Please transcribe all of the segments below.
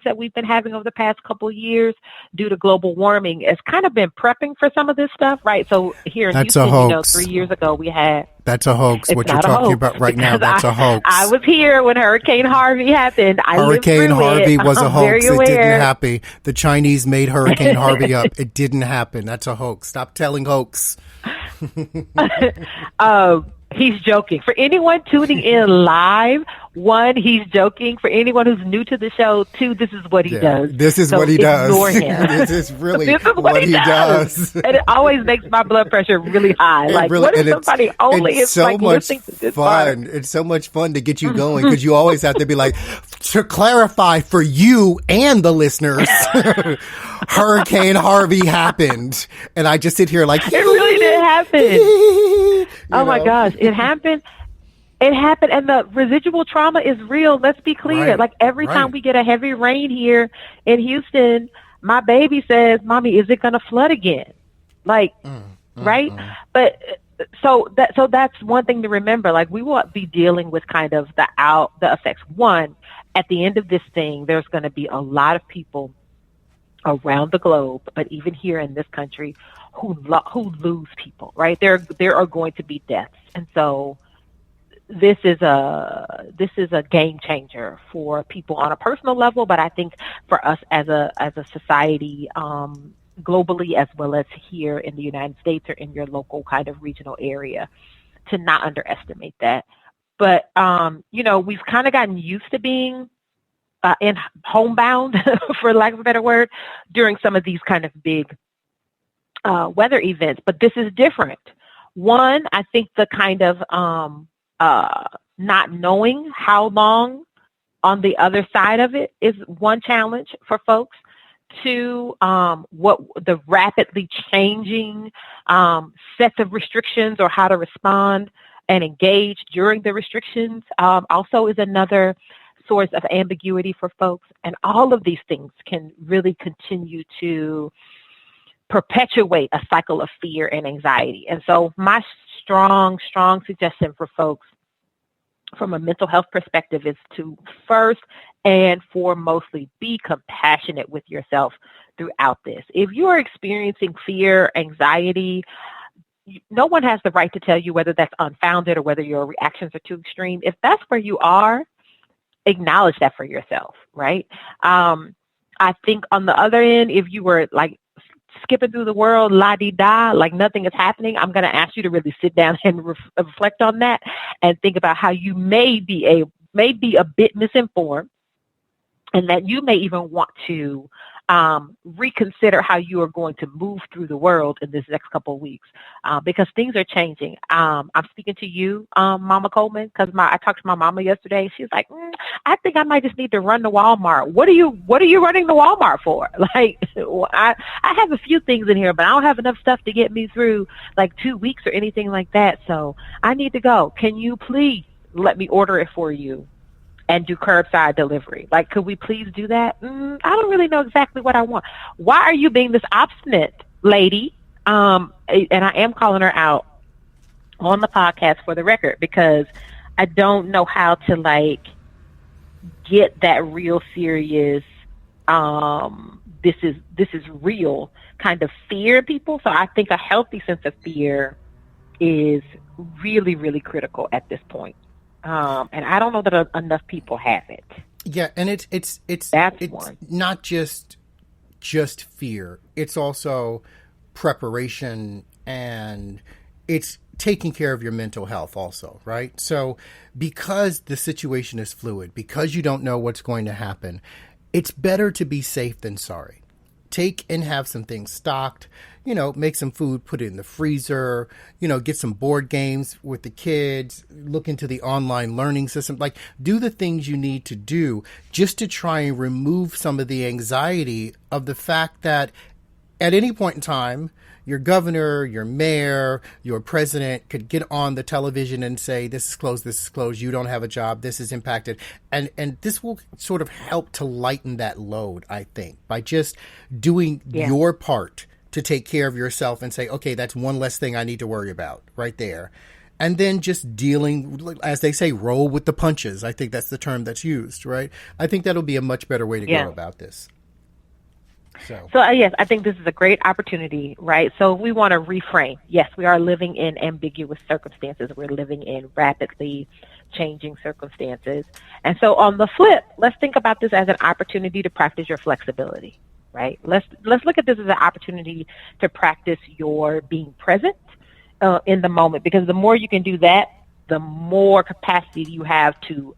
that we've been having over the past couple of years due to global warming has kind of been prepping for some of this stuff, right? So here in That's Houston, a hoax. 3 years ago we had. That's a hoax. It's What you're not a talking hoax about right now, because that's a hoax. I was here when Hurricane Harvey happened. I lived Hurricane through Harvey it. was a I'm hoax. very It didn't aware. happen. The Chinese made Hurricane Harvey up. It didn't happen. That's a hoax. Stop telling hoax. He's joking. For anyone tuning in live, one, he's joking. For anyone who's new to the show, two, this is what he does. This is so what he does. Ignore him. This is really this is what he does. And it always makes my blood pressure really high. Like, really, what if somebody only is so like much listening to this fun. part? It's so much fun to get you going because you always have to be like, to clarify for you and the listeners, Hurricane Harvey happened. And I just sit here like, it really did happen. Oh my gosh, it happened. It happened, and the residual trauma is real. Let's be clear. Right, like every time we get a heavy rain here in Houston, my baby says, "Mommy, is it going to flood again?" Like, right? But so that's one thing to remember. Like, we will be dealing with kind of the effects. One, at the end of this thing, there's going to be a lot of people around the globe, but even here in this country, who lose people. Right? There are going to be deaths, and so. This is a game changer for people on a personal level, but I think for us as a society, globally as well as here in the United States or in your local kind of regional area, to not underestimate that. But we've kind of gotten used to being in homebound, for lack of a better word, during some of these kind of big weather events. But this is different. One, I think the kind of not knowing how long on the other side of it is one challenge for folks. Two, what the rapidly changing sets of restrictions or how to respond and engage during the restrictions also is another source of ambiguity for folks. And all of these things can really continue to perpetuate a cycle of fear and anxiety. And so my strong suggestion for folks from a mental health perspective is to first and foremostly be compassionate with yourself throughout this. If you are experiencing fear, anxiety, no one has the right to tell you whether that's unfounded or whether your reactions are too extreme. If that's where you are, acknowledge that for yourself, right? I think on the other end, if you were like skipping through the world, la-di-da, like nothing is happening, I'm going to ask you to really sit down and reflect on that and think about how you may be a bit misinformed, and that you may even want to reconsider how you are going to move through the world in this next couple of weeks, because things are changing. I'm speaking to you, Mama Coleman, because I talked to my mama yesterday. She's like, I think I might just need to run to Walmart. What are you running to Walmart for? Like, I have a few things in here, but I don't have enough stuff to get me through like 2 weeks or anything like that. So I need to go. Can you please let me order it for you and do curbside delivery? Like, could we please do that? I don't really know exactly what I want. Why are you being this obstinate lady? And I am calling her out on the podcast for the record, because I don't know how to like get that real serious, this is real kind of fear in people. So I think a healthy sense of fear is really, really critical at this point. And I don't know that enough people have it. Yeah, and it's one. Not just fear. It's also preparation, and it's taking care of your mental health also, right? So because the situation is fluid, because you don't know what's going to happen, it's better to be safe than sorry. Take and have some things stocked, make some food, put it in the freezer, get some board games with the kids, look into the online learning system, like do the things you need to do just to try and remove some of the anxiety of the fact that at any point in time, your governor, your mayor, your president could get on the television and say, this is closed, you don't have a job, this is impacted. And this will sort of help to lighten that load, I think, by just doing your part to take care of yourself and say, okay, that's one less thing I need to worry about right there. and then just dealing, as they say, roll with the punches. I think that's the term that's used, right? I think that'll be a much better way to go about this. So yes, I think this is a great opportunity, right? So we want to reframe. Yes, we are living in ambiguous circumstances. We're living in rapidly changing circumstances. And so on the flip, let's think about this as an opportunity to practice your flexibility, right? Let's look at this as an opportunity to practice your being present in the moment, because the more you can do that, the more capacity you have to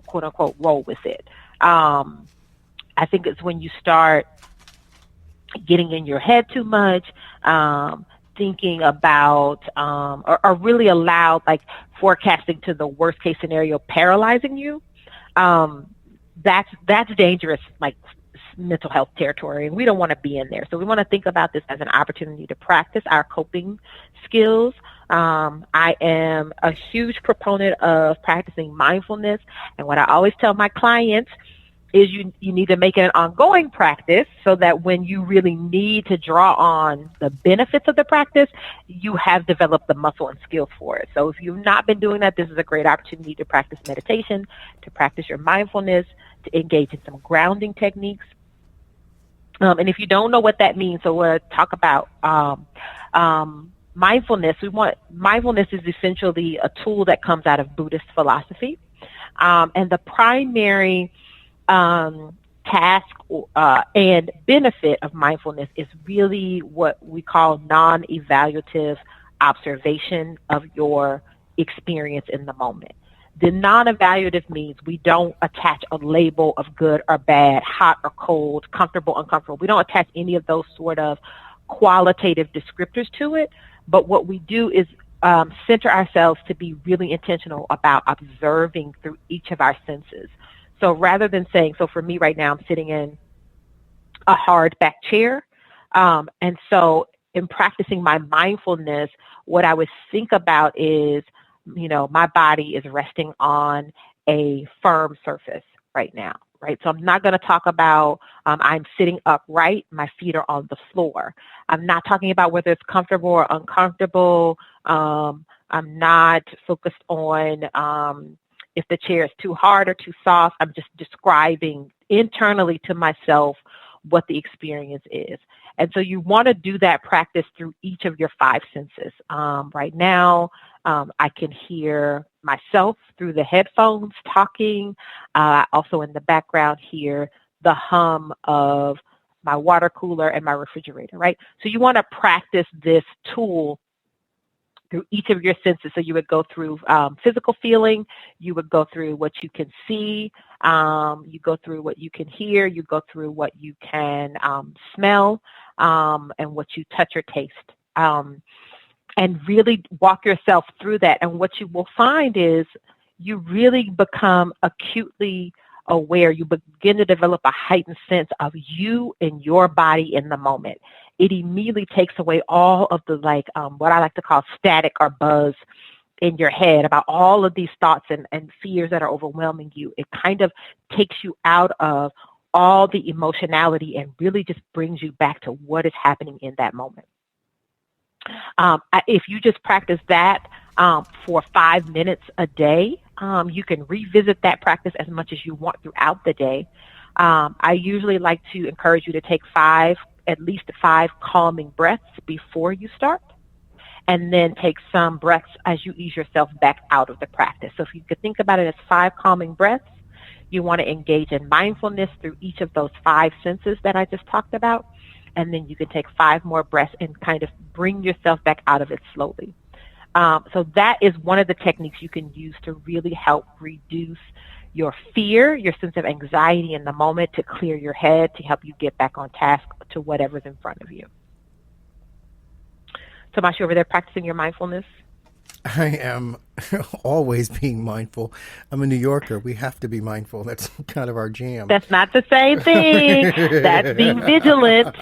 quote unquote roll with it. I think it's when you start getting in your head too much, thinking about, or really allow like forecasting to the worst case scenario paralyzing you. That's dangerous, like mental health territory, and we don't want to be in there. So we want to think about this as an opportunity to practice our coping skills. I am a huge proponent of practicing mindfulness, and what I always tell my clients is you need to make it an ongoing practice so that when you really need to draw on the benefits of the practice, you have developed the muscle and skills for it. So if you've not been doing that, this is a great opportunity to practice meditation, to practice your mindfulness, to engage in some grounding techniques. And if you don't know what that means, so we'll talk about mindfulness. Mindfulness is essentially a tool that comes out of Buddhist philosophy. And the primary task and benefit of mindfulness is really what we call non-evaluative observation of your experience in the moment. The non-evaluative means we don't attach a label of good or bad, hot or cold, comfortable, uncomfortable. We don't attach any of those sort of qualitative descriptors to it, but what we do is center ourselves to be really intentional about observing through each of our senses. So rather than saying, so for me right now, I'm sitting in a hard back chair. And so in practicing my mindfulness, what I would think about is, my body is resting on a firm surface right now, right? So I'm not going to talk about I'm sitting upright, my feet are on the floor. I'm not talking about whether it's comfortable or uncomfortable. I'm not focused on if the chair is too hard or too soft. I'm just describing internally to myself what the experience is. And so you want to do that practice through each of your five senses. Right now, I can hear myself through the headphones talking. Also in the background hear the hum of my water cooler and my refrigerator, right? So you want to practice this tool through each of your senses. So you would go through physical feeling, you would go through what you can see, you go through what you can hear, you go through what you can smell, and what you touch or taste. And really walk yourself through that. And what you will find is you really become acutely aware. You begin to develop a heightened sense of you and your body in the moment. It immediately takes away all of the what I like to call static or buzz in your head about all of these thoughts and fears that are overwhelming you. It kind of takes you out of all the emotionality and really just brings you back to what is happening in that moment. If you just practice that for 5 minutes a day, you can revisit that practice as much as you want throughout the day. I usually like to encourage you to take at least five calming breaths before you start, and then take some breaths as you ease yourself back out of the practice. So if you could think about it as 5 calming breaths, you want to engage in mindfulness through each of those 5 senses that I just talked about. And then you can take 5 more breaths and kind of bring yourself back out of it slowly. So that is one of the techniques you can use to really help reduce your fear, your sense of anxiety in the moment, to clear your head, to help you get back on task to whatever's in front of you. Tomas, you over there practicing your mindfulness? I am always being mindful. I'm a New Yorker. We have to be mindful. That's kind of our jam. That's not the same thing. That's being vigilant.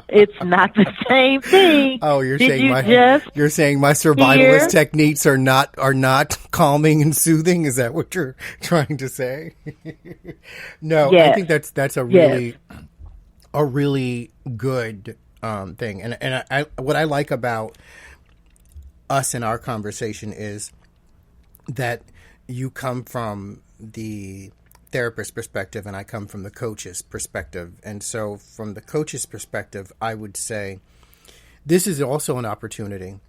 It's not the same thing. Oh, you're saying my survivalist techniques are not calming and soothing? Is that what you're trying to say? No, yes. I think that's a really good thing. And what I like about us in our conversation is that you come from the therapist perspective and I come from the coach's perspective. And so from the coach's perspective, I would say this is also an opportunity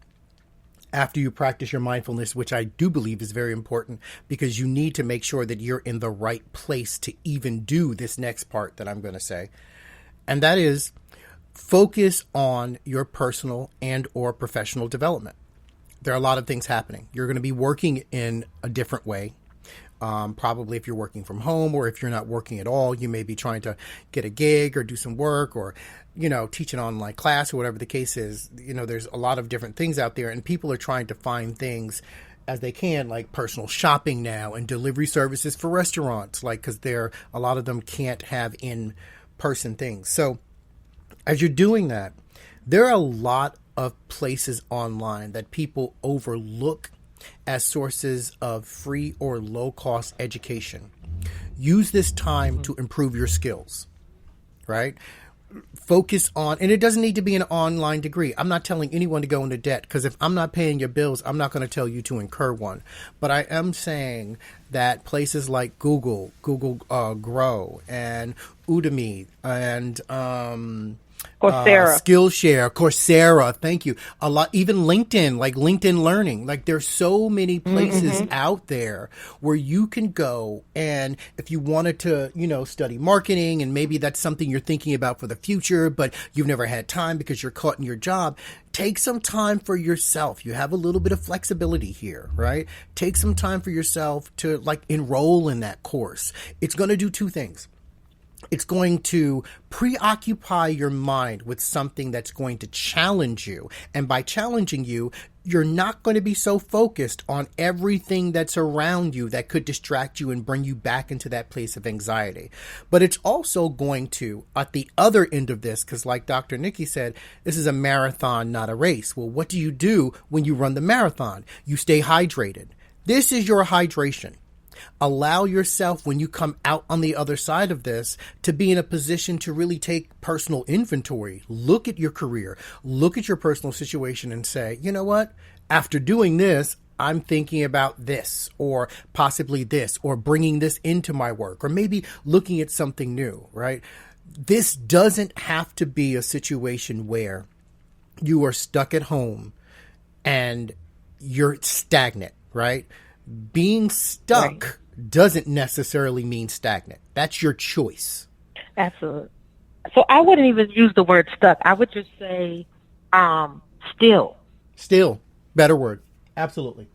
after you practice your mindfulness, which I do believe is very important because you need to make sure that you're in the right place to even do this next part that I'm going to say. And that is focus on your personal and or professional development. There are a lot of things happening. You're going to be working in a different way. Probably if you're working from home or if you're not working at all, you may be trying to get a gig or do some work or, teach an online class or whatever the case is. There's a lot of different things out there and people are trying to find things as they can, like personal shopping now and delivery services for restaurants, because a lot of them can't have in-person things. So as you're doing that, there are a lot of places online that people overlook as sources of free or low-cost education. Use this time to improve your skills, right? Focus on, and it doesn't need to be an online degree. I'm not telling anyone to go into debt because if I'm not paying your bills, I'm not going to tell you to incur one. But I am saying that places like Google Grow, and Udemy, and Coursera, Skillshare, Coursera. Thank you. A lot, even LinkedIn, like LinkedIn Learning. Like there's so many places out there where you can go, and if you wanted to, study marketing, and maybe that's something you're thinking about for the future, but you've never had time because you're caught in your job. Take some time for yourself. You have a little bit of flexibility here, right? Take some time for yourself to enroll in that course. It's going to do two things. It's going to preoccupy your mind with something that's going to challenge you. And by challenging you, you're not going to be so focused on everything that's around you that could distract you and bring you back into that place of anxiety. But it's also going to, at the other end of this, because like Dr. Nikki said, this is a marathon, not a race. Well, what do you do when you run the marathon? You stay hydrated. This is your hydration. Allow yourself, when you come out on the other side of this, to be in a position to really take personal inventory. Look at your career, look at your personal situation and say, you know what? After doing this, I'm thinking about this or possibly this or bringing this into my work or maybe looking at something new, right? This doesn't have to be a situation where you are stuck at home and you're stagnant, right? Being stuck doesn't necessarily mean stagnant. That's your choice. Absolutely. So I wouldn't even use the word stuck. I would just say still. Still. Better word. Absolutely.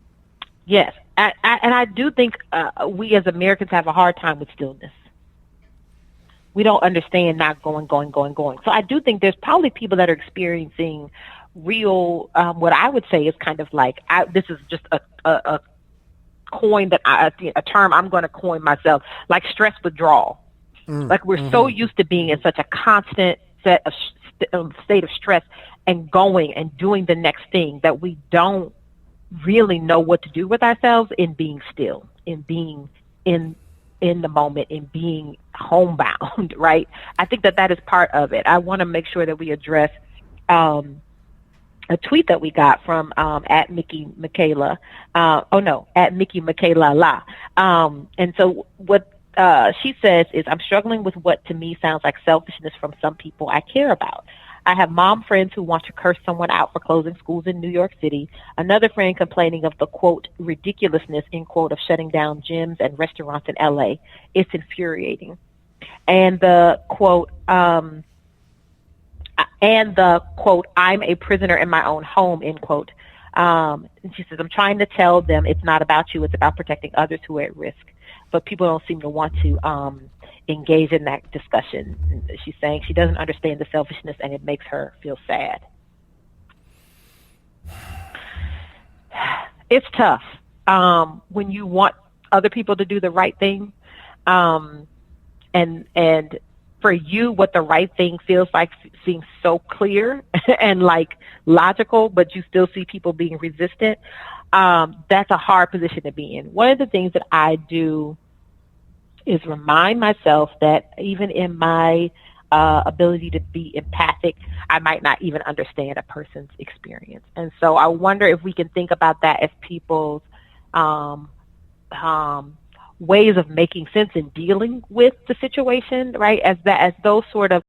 Yes. And I do think we as Americans have a hard time with stillness. We don't understand not going. So I do think there's probably people that are experiencing real, what I would say is kind of this is just a coin that a term I'm going to coin myself, like stress withdrawal. Like we're so used to being in such a constant state of stress and going and doing the next thing that we don't really know what to do with ourselves in being still, in being in the moment, in being homebound, right? I think that is part of it. I want to make sure that we address a tweet that we got from at Nikki Michaela, at Nikki Michaela La. And so what she says is, I'm struggling with what to me sounds like selfishness from some people I care about. I have mom friends who want to curse someone out for closing schools in New York City. Another friend complaining of the, quote, ridiculousness, end quote, of shutting down gyms and restaurants in LA. It's infuriating. And the quote, I'm a prisoner in my own home, end quote. And she says, I'm trying to tell them it's not about you. It's about protecting others who are at risk. But people don't seem to want to engage in that discussion. And she's saying she doesn't understand the selfishness and it makes her feel sad. It's tough when you want other people to do the right thing. And for you, what the right thing feels like seems so clear and like logical, but you still see people being resistant. That's a hard position to be in. One of the things that I do is remind myself that even in my ability to be empathic, I might not even understand a person's experience. And so I wonder if we can think about that as people's um, ways of making sense and dealing with the situation, right? As those sort of